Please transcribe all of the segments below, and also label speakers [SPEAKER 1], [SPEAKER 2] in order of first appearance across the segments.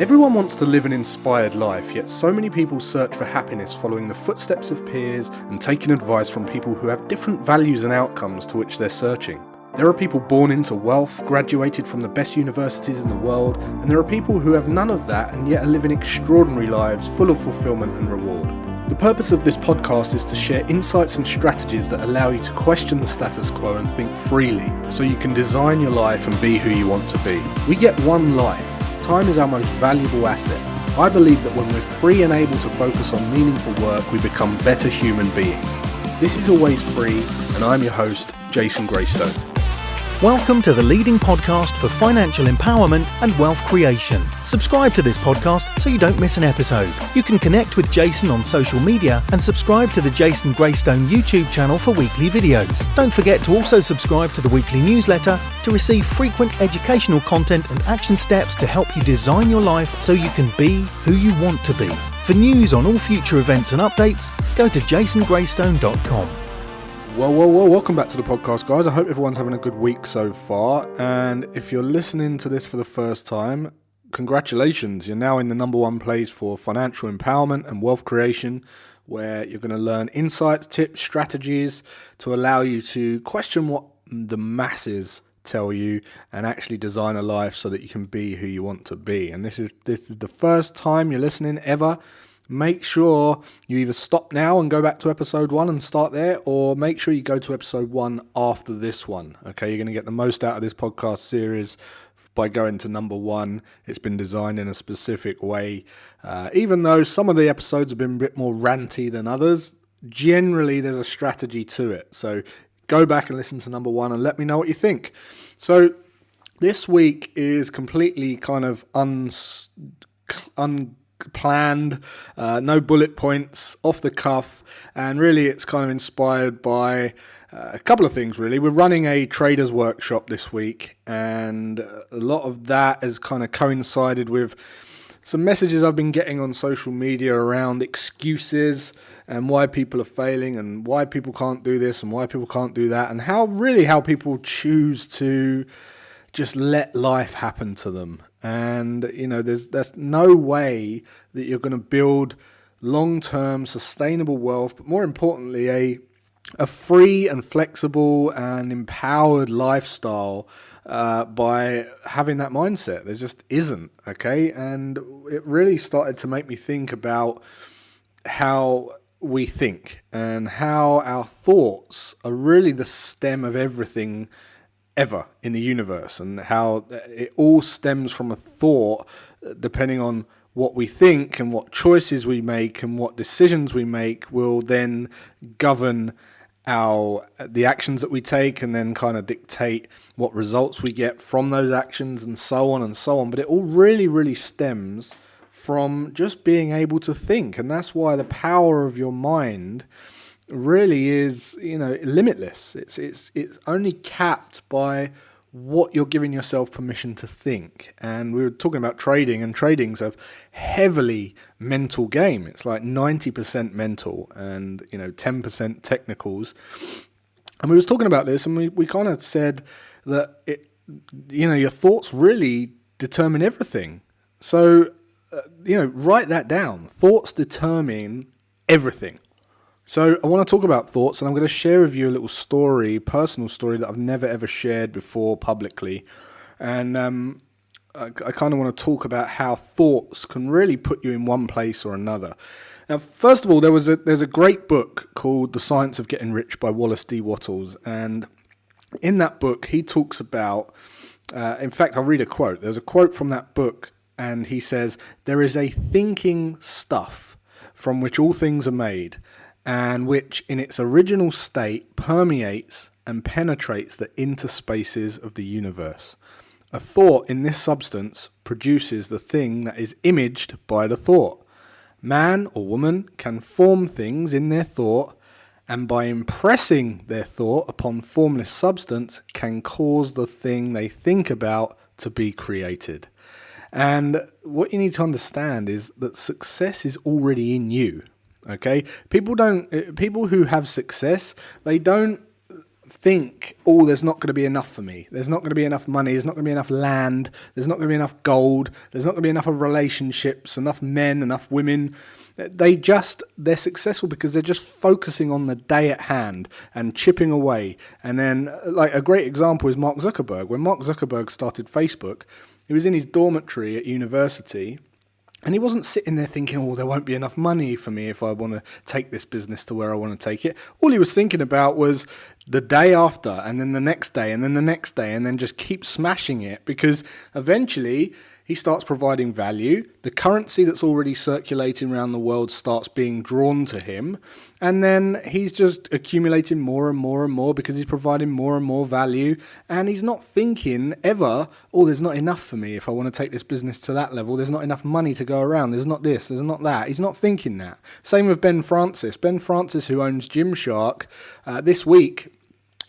[SPEAKER 1] Everyone wants to live an inspired life, yet so many people search for happiness following the footsteps of peers and taking advice from people who have different values and outcomes to which they're searching. There are people born into wealth, graduated from the best universities in the world, and there are people who have none of that and yet are living extraordinary lives full of fulfillment and reward. The purpose of this podcast is to share insights and strategies that allow you to question the status quo and think freely, so you can design your life and be who you want to be. We get one life. Time is our most valuable asset. I believe that when we're free and able to focus on meaningful work, we become better human beings. This is Always Free, and I'm your host, Jason Graystone.
[SPEAKER 2] Welcome to the leading podcast for financial empowerment and wealth creation. Subscribe to this podcast so you don't miss an episode. You can connect with Jason on social media and subscribe to the Jason Graystone YouTube channel for weekly videos. Don't forget to also subscribe to the weekly newsletter to receive frequent educational content and action steps to help you design your life so you can be who you want to be. For news on all future events and updates, go to jasongraystone.com.
[SPEAKER 1] Well, welcome back to the podcast, guys. I hope everyone's having a good week so far. And if you're listening to this for the first time, congratulations. You're now in the number one place for financial empowerment and wealth creation, where you're going to learn insights, tips, strategies to allow you to question what the masses tell you and actually design a life so that you can be who you want to be. And this is the first time you're listening ever. Make sure you either stop now and go back to episode 1 and start there, or make sure you go to episode 1 after this one. Okay, you're going to get the most out of this podcast series by going to number 1. It's been designed in a specific way. Even though some of the episodes have been a bit more ranty than others, generally there's a strategy to it. So go back and listen to number 1 and let me know what you think. So this week is completely kind of unplanned, no bullet points, off the cuff, and really it's kind of inspired by a couple of things really. We're running a traders workshop this week, and a lot of that has kind of coincided with some messages I've been getting on social media around excuses and why people are failing and why people can't do this and why people can't do that, and how people choose to just let life happen to them. And, you know, there's no way that you're going to build long-term sustainable wealth, but more importantly, a free and flexible and empowered lifestyle by having that mindset. There just isn't, okay? And it really started to make me think about how we think and how our thoughts are really the stem of everything ever in the universe, and how it all stems from a thought, depending on what we think and what choices we make and what decisions we make will then govern the actions that we take, and then kind of dictate what results we get from those actions, and so on and so on. But it all really stems from just being able to think, and that's why the power of your mind really is, you know, limitless. It's only capped by what you're giving yourself permission to think. And we were talking about trading, and trading's a heavily mental game. It's like 90% mental and, you know, 10% technicals. And we was talking about this, and we kind of said that your thoughts really determine everything. So write that down. Thoughts determine everything. So I want to talk about thoughts, and I'm going to share with you a little story, personal story that I've never ever shared before publicly. And I kind of want to talk about how thoughts can really put you in one place or another. Now, first of all, there's a great book called The Science of Getting Rich by Wallace D. Wattles. And in that book, he talks about, in fact, I'll read a quote. There's a quote from that book, and he says, "There is a thinking stuff from which all things are made, and which in its original state permeates and penetrates the interspaces of the universe. A thought in this substance produces the thing that is imaged by the thought. Man or woman can form things in their thought, and by impressing their thought upon formless substance can cause the thing they think about to be created." And what you need to understand is that success is already in you. Okay, people who have success, they don't think, oh, there's not going to be enough for me. There's not going to be enough money. There's not going to be enough land. There's not going to be enough gold. There's not going to be enough of relationships, enough men, enough women. They're successful because they're just focusing on the day at hand and chipping away. And then, like, a great example is Mark Zuckerberg. When Mark Zuckerberg started Facebook, he was in his dormitory at university. And he wasn't sitting there thinking, oh, there won't be enough money for me if I want to take this business to where I want to take it. All he was thinking about was the day after, and then the next day, and then the next day, and then just keep smashing it, because eventually he starts providing value. The currency that's already circulating around the world starts being drawn to him. And then he's just accumulating more and more and more because he's providing more and more value. And he's not thinking ever, oh, there's not enough for me if I want to take this business to that level. There's not enough money to go around. There's not this, there's not that. He's not thinking that. Same with Ben Francis. Ben Francis, who owns Gymshark, this week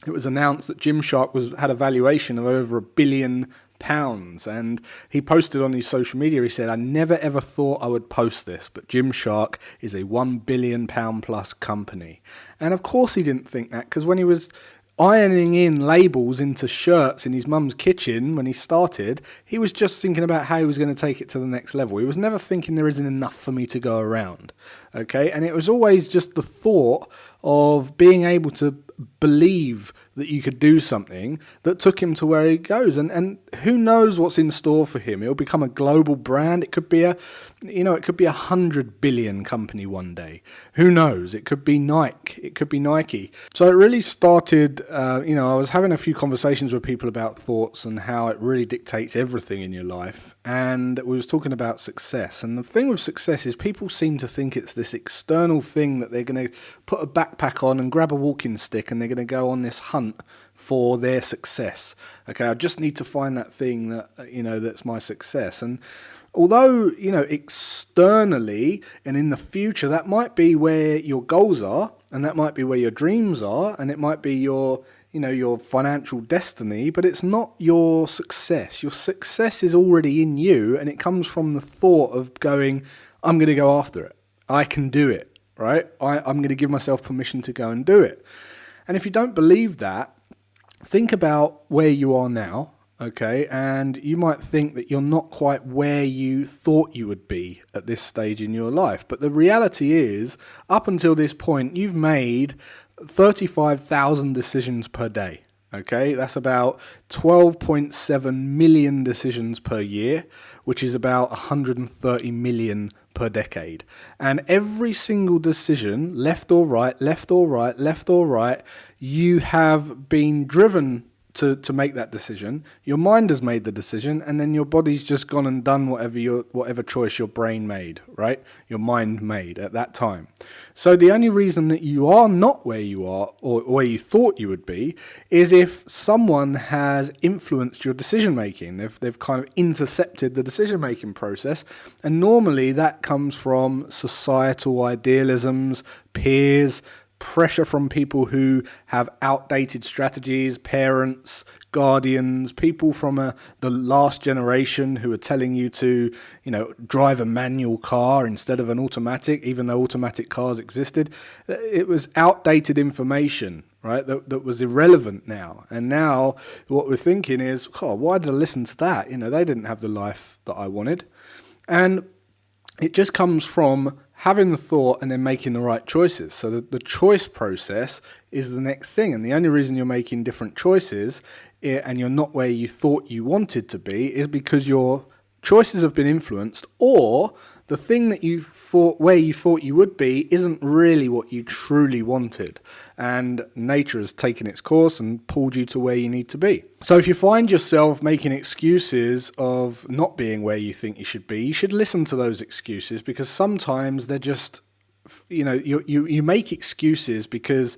[SPEAKER 1] it was announced that Gymshark had a valuation of over £1 billion. And he posted on his social media, he said, I never ever thought I would post this, but Gymshark is a £1 billion plus company. And of course he didn't think that, because when he was ironing in labels into shirts in his mum's kitchen when he started, he was just thinking about how he was going to take it to the next level. He was never thinking there isn't enough for me to go around. Okay, and it was always just the thought of being able to believe that you could do something that took him to where he goes. And who knows what's in store for him? It'll become a global brand. It could be it could be 100 billion company one day. Who knows? It could be Nike. It could be Nike. So it really started, I was having a few conversations with people about thoughts and how it really dictates everything in your life. And we was talking about success. And the thing with success is people seem to think it's this external thing that they're going to put a backpack on and grab a walking stick and they're going to go on this hunt for their success. Okay, I just need to find that thing that, that's my success. And although, externally and in the future, that might be where your goals are and that might be where your dreams are and it might be your financial destiny, but it's not your success. Your success is already in you and it comes from the thought of going, I'm going to go after it. I can do it, right? I'm going to give myself permission to go and do it. And if you don't believe that, think about where you are now, okay? And you might think that you're not quite where you thought you would be at this stage in your life. But the reality is, up until this point, you've made 35,000 decisions per day. Okay, that's about 12.7 million decisions per year, which is about 130 million per decade. And every single decision, left or right, left or right, left or right, you have been driven to make that decision. Your mind has made the decision, and then your body's just gone and done whatever choice your brain made, right? Your mind made at that time. So the only reason that you are not where you are or where you thought you would be is if someone has influenced your decision making. They've kind of intercepted the decision making process, and normally that comes from societal idealisms, peers, pressure from people who have outdated strategies, parents, guardians, people from the last generation who are telling you to, drive a manual car instead of an automatic, even though automatic cars existed. It was outdated information, right, that was irrelevant now. And now what we're thinking is, why did I listen to that? They didn't have the life that I wanted. And it just comes from having the thought and then making the right choices. So the choice process is the next thing. And the only reason you're making different choices and you're not where you thought you wanted to be is because your choices have been influenced, or the thing that where you thought you would be isn't really what you truly wanted. And nature has taken its course and pulled you to where you need to be. So if you find yourself making excuses of not being where you think you should be, you should listen to those excuses, because sometimes they're just, you make excuses because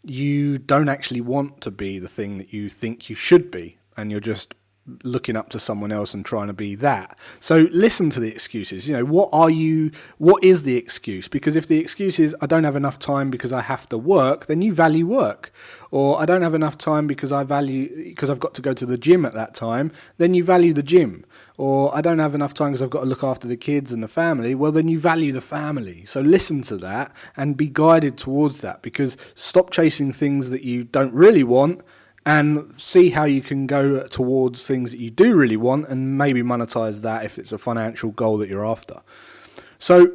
[SPEAKER 1] you don't actually want to be the thing that you think you should be. And you're just looking up to someone else and trying to be that. So listen to the excuses. What is the excuse? Because if the excuse is, I don't have enough time because I have to work, then you value work. Or I don't have enough time because I've got to go to the gym at that time, then you value the gym. Or I don't have enough time because I've got to look after the kids and the family, well, then you value the family. So listen to that and be guided towards that, because stop chasing things that you don't really want and see how you can go towards things that you do really want and maybe monetize that if it's a financial goal that you're after. So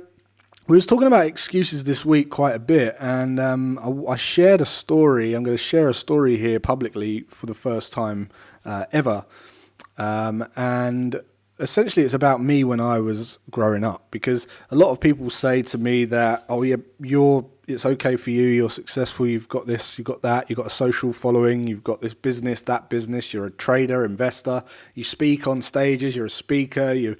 [SPEAKER 1] we was talking about excuses this week quite a bit, and I shared a story. I'm going to share a story here publicly for the first time ever. And essentially it's about me when I was growing up, because a lot of people say to me that, oh yeah, it's okay for you, you're successful, you've got this, you've got that, you've got a social following, you've got this business, that business, you're a trader, investor, you speak on stages, you're a speaker,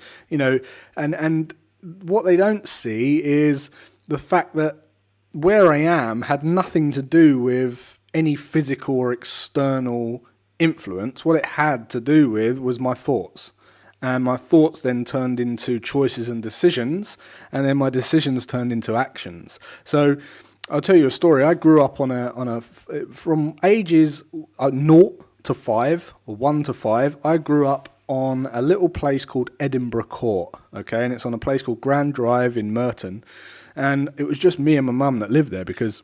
[SPEAKER 1] and what they don't see is the fact that where I am had nothing to do with any physical or external influence. What it had to do with was my thoughts. And my thoughts then turned into choices and decisions, and then my decisions turned into actions. So I'll tell you a story. I grew up from ages 0 to 5, or 1 to 5, I grew up on a little place called Edinburgh Court, okay? And it's on a place called Grand Drive in Merton. And it was just me and my mum that lived there, because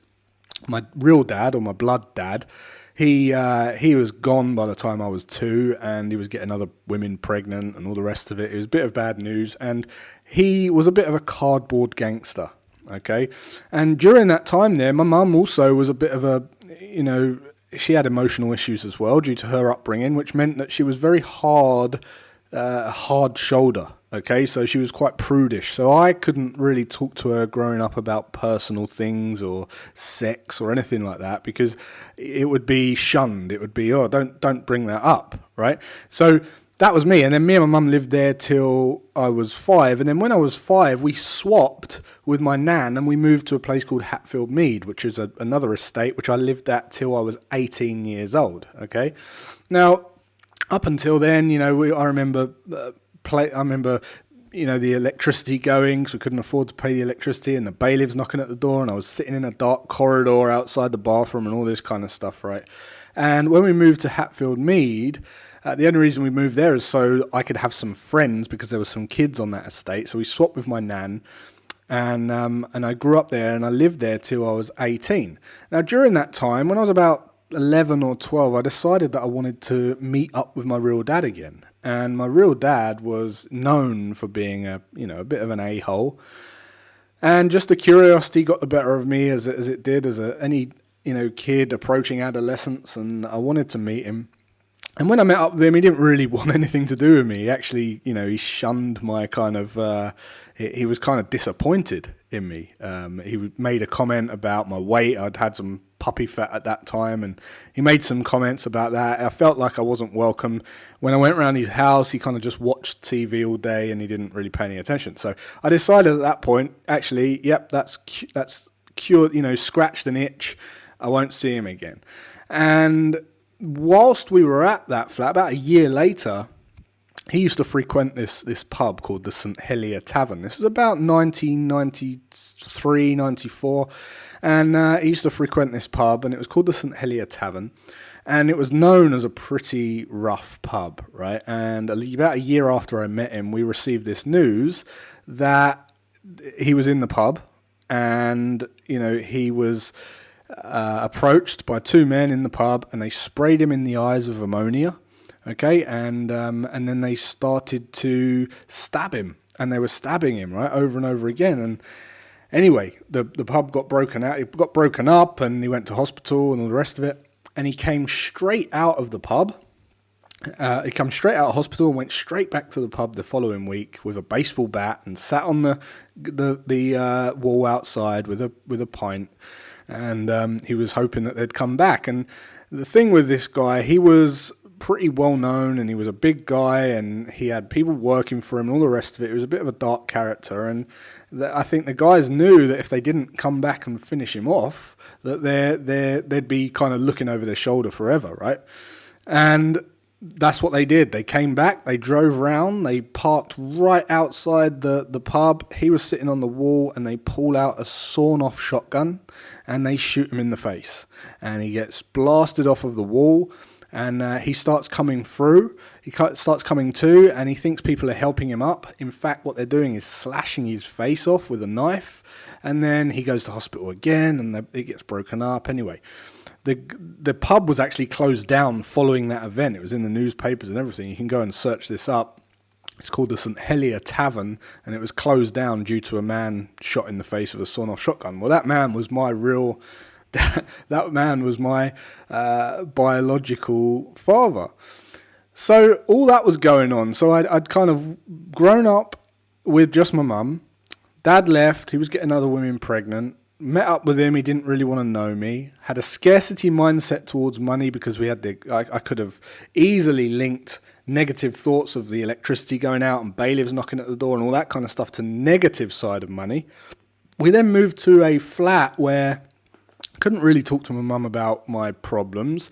[SPEAKER 1] my real dad, or my blood dad, he was gone by the time I was 2, and he was getting other women pregnant and all the rest of it. It was a bit of bad news, and he was a bit of a cardboard gangster, okay? And during that time there, my mum also was a bit of a, she had emotional issues as well due to her upbringing, which meant that she was very hard shoulder. Okay, so she was quite prudish. So I couldn't really talk to her growing up about personal things or sex or anything like that, because it would be shunned. It would be, oh, don't bring that up, right? So that was me. And then me and my mum lived there till I was 5. And then when I was 5, we swapped with my nan and we moved to a place called Hatfield Mead, which is another estate, which I lived at till I was 18 years old, okay? Now, up until then, I remember the electricity going, because we couldn't afford to pay the electricity, and the bailiffs knocking at the door, and I was sitting in a dark corridor outside the bathroom and all this kind of stuff, right? And when we moved to Hatfield Mead, the only reason we moved there is so I could have some friends, because there were some kids on that estate. So we swapped with my nan, and I grew up there, and I lived there till I was 18. Now, during that time, when I was about 11 or 12, I decided that I wanted to meet up with my real dad again. And my real dad was known for being a bit of an a-hole. And just the curiosity got the better of me, as it did as any kid approaching adolescence, and I wanted to meet him. And when I met up with him, he didn't really want anything to do with me. He actually, he shunned my kind of, he was kind of disappointed in me. He made a comment about my weight. I'd had some puppy fat at that time, and he made some comments about that. I felt like I wasn't welcome. When I went around his house, he kind of just watched TV all day, and he didn't really pay any attention. So I decided at that point, actually, yep, that's cured, scratched an itch. I won't see him again. And whilst we were at that flat, about a year later, he used to frequent this pub called the St Helia Tavern. This was about 1993, 94. And he used to frequent this pub, and it was called the St Helia Tavern. And it was known as a pretty rough pub, right? And about a year after I met him, we received this news that he was in the pub, and, he was approached by 2 men in the pub, and they sprayed him in the eyes with ammonia, okay? And then they started to stab him, and they were stabbing him, right, over and over again. And anyway, the pub got broken out. It got broken up, and he went to hospital and all the rest of it. And he came straight out of the pub. He came straight out of hospital and went straight back to the pub the following week with a baseball bat, and sat on the wall outside with a pint. And he was hoping that they'd come back. And the thing with this guy, he was pretty well known, and he was a big guy, and he had people working for him and all the rest of it. He was a bit of a dark character, and I think the guys knew that if they didn't come back and finish him off, that they'd be kind of looking over their shoulder forever, right? And that's what they did. They came back, they drove round, they parked right outside the pub. He was sitting on the wall, and they pull out a sawn-off shotgun and they shoot him in the face. And he gets blasted off of the wall, and he starts coming through. He starts coming to, and he thinks people are helping him up. In fact, what they're doing is slashing his face off with a knife. And then he goes to hospital again, and it gets broken up. Anyway, the pub was actually closed down following that event. It was in the newspapers and everything. You can go and search this up. It's called the Helia Tavern, and it was closed down due to a man shot in the face with a sawn-off shotgun. Well, that man was my biological father. So all that was going on. So I'd kind of grown up with just my mum. Dad left. He was getting other women pregnant. Met up with him. He didn't really want to know me. Had a scarcity mindset towards money because I could have easily linked negative thoughts of the electricity going out and bailiffs knocking at the door and all that kind of stuff to negative side of money. We then moved to a flat where I couldn't really talk to my mum about my problems.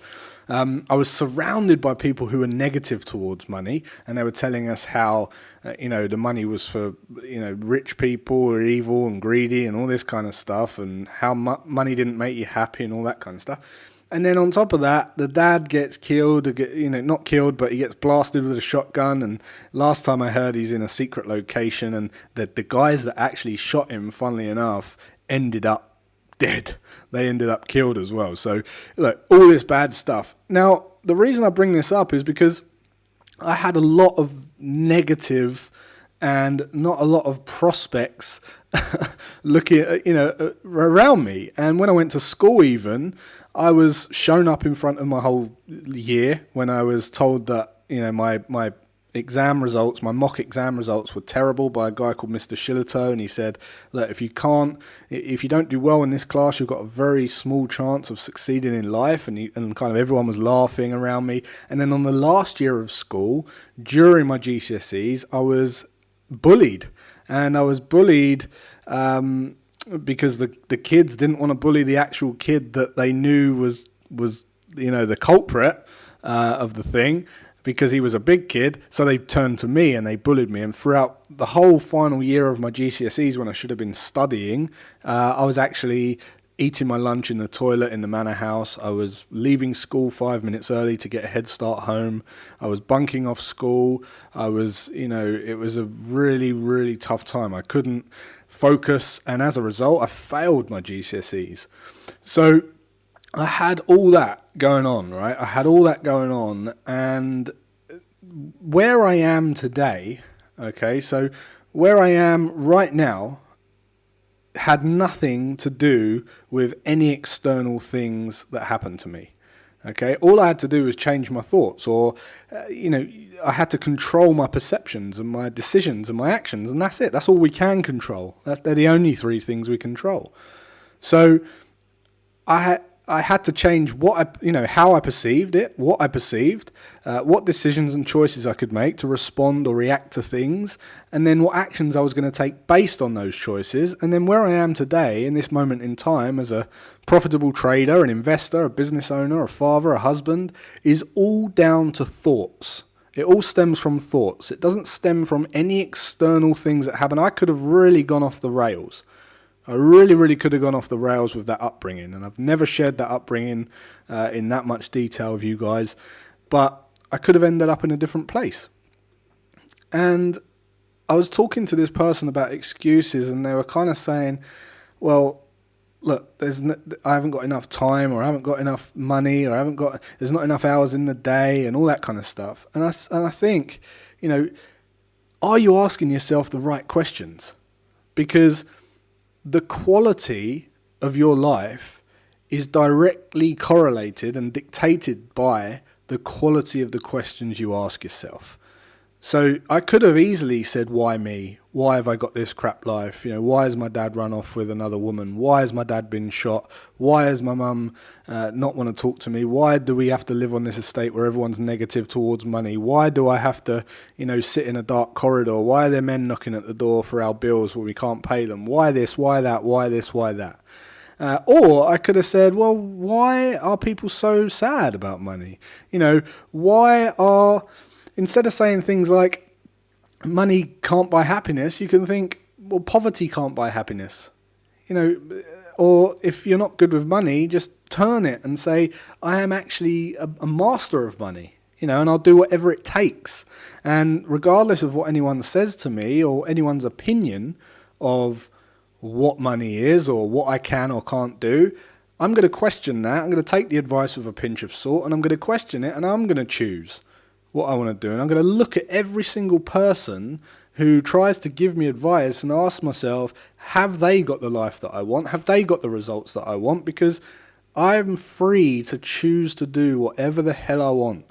[SPEAKER 1] I was surrounded by people who were negative towards money, and they were telling us how, the money was for, rich people who are evil and greedy and all this kind of stuff, and how money didn't make you happy and all that kind of stuff. And then on top of that, the dad gets killed, not killed, but he gets blasted with a shotgun. And last time I heard, he's in a secret location, and the guys that actually shot him, funnily enough, ended up dead. They ended up killed as well. So look, all this bad stuff. Now, the reason I bring this up is because I had a lot of negative and not a lot of prospects looking at, around me. And when I went to school even, I was shown up in front of my whole year when I was told that, my exam results, my mock exam results were terrible by a guy called Mr. Shillito, and he said, look, if you don't do well in this class, you've got a very small chance of succeeding in life, and kind of everyone was laughing around me. And then on the last year of school, during my GCSEs, I was bullied, and I was bullied because the kids didn't want to bully the actual kid that they knew was the culprit of the thing, because he was a big kid. So they turned to me and they bullied me. And throughout the whole final year of my GCSEs, when I should have been studying, I was actually eating my lunch in the toilet in the manor house. I was leaving school 5 minutes early to get a head start home. I was bunking off school. It was a really, really tough time. I couldn't focus, and as a result, I failed my GCSEs. So I had all that going on, right? I had all that going on, and where I am today, okay, so where I am right now had nothing to do with any external things that happened to me. Okay, all I had to do was change my thoughts, or, I had to control my perceptions and my decisions and my actions, and that's it. That's all we can control. They're the only three things we control. So I had to change how I perceived it, what I perceived, what decisions and choices I could make to respond or react to things, and then what actions I was going to take based on those choices. And then where I am today in this moment in time as a profitable trader, an investor, a business owner, a father, a husband, is all down to thoughts. It all stems from thoughts. It doesn't stem from any external things that happen. I could have really gone off the rails. I really, really could have gone off the rails with that upbringing, and I've never shared that upbringing in that much detail with you guys, but I could have ended up in a different place. And I was talking to this person about excuses, and they were kind of saying, well, look, I haven't got enough time, or I haven't got enough money, or there's not enough hours in the day, and all that kind of stuff. And I think, are you asking yourself the right questions? Because the quality of your life is directly correlated and dictated by the quality of the questions you ask yourself. So I could have easily said, why me? Why have I got this crap life? Why has my dad run off with another woman? Why has my dad been shot? Why has my mum not want to talk to me? Why do we have to live on this estate where everyone's negative towards money? Why do I have to, sit in a dark corridor? Why are there men knocking at the door for our bills when we can't pay them? Why this? Why that? Why this? Why that? Or I could have said, well, why are people so sad about money? Instead of saying things like money can't buy happiness, you can think, well, poverty can't buy happiness. Or if you're not good with money, just turn it and say, I am actually a master of money, and I'll do whatever it takes. And regardless of what anyone says to me or anyone's opinion of what money is or what I can or can't do, I'm going to question that. I'm going to take the advice with a pinch of salt, and I'm going to question it, and I'm going to choose what I want to do. And I'm going to look at every single person who tries to give me advice and ask myself, have they got the life that I want? Have they got the results that I want? Because I'm free to choose to do whatever the hell I want.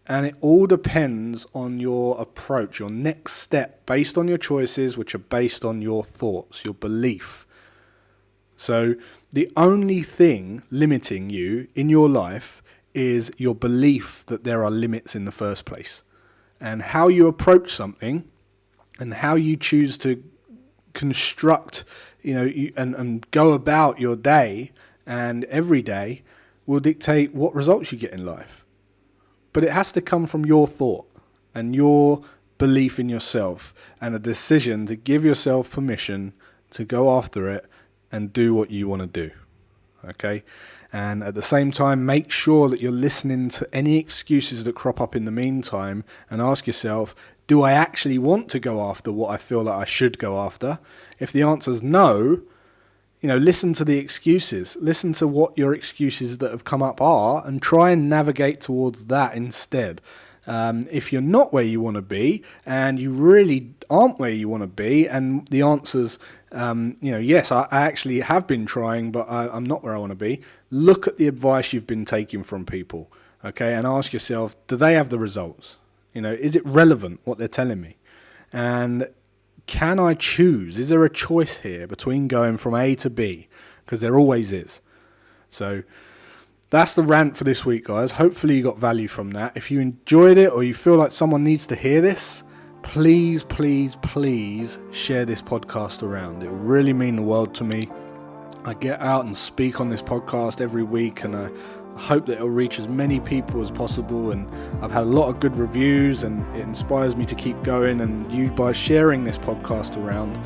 [SPEAKER 1] And it all depends on your approach, your next step, based on your choices, which are based on your thoughts, your belief. So the only thing limiting you in your life is your belief that there are limits in the first place. And how you approach something and how you choose to construct, and go about your day and every day will dictate what results you get in life. But it has to come from your thought and your belief in yourself and a decision to give yourself permission to go after it and do what you want to do. Okay? And at the same time, make sure that you're listening to any excuses that crop up in the meantime and ask yourself, do I actually want to go after what I feel like I should go after? If the answer is no, listen to the excuses. Listen to what your excuses that have come up are and try and navigate towards that instead. If you're not where you want to be and you really aren't where you want to be and the answer's, yes, I actually have been trying, but I'm not where I want to be, look at the advice you've been taking from people, okay, and ask yourself, do they have the results? Is it relevant what they're telling me? And can I choose? Is there a choice here between going from A to B? Because there always is. So that's the rant for this week, guys. Hopefully you got value from that. If you enjoyed it or you feel like someone needs to hear this, please, please, please share this podcast around. It will really mean the world to me. I get out and speak on this podcast every week, and I hope that it'll reach as many people as possible. And I've had a lot of good reviews, and it inspires me to keep going. And you, by sharing this podcast around,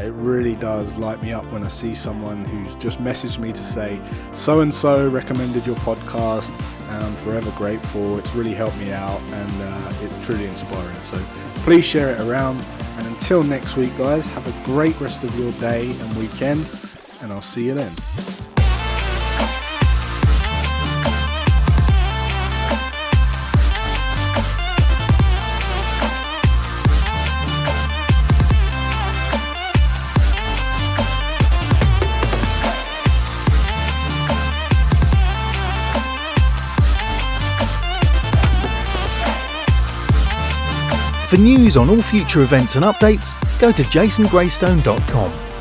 [SPEAKER 1] it really does light me up when I see someone who's just messaged me to say, so-and-so recommended your podcast, and I'm forever grateful. It's really helped me out, and it's truly inspiring. So please share it around. And until next week, guys, have a great rest of your day and weekend, and I'll see you then.
[SPEAKER 2] For news on all future events and updates, go to jasongraystone.com.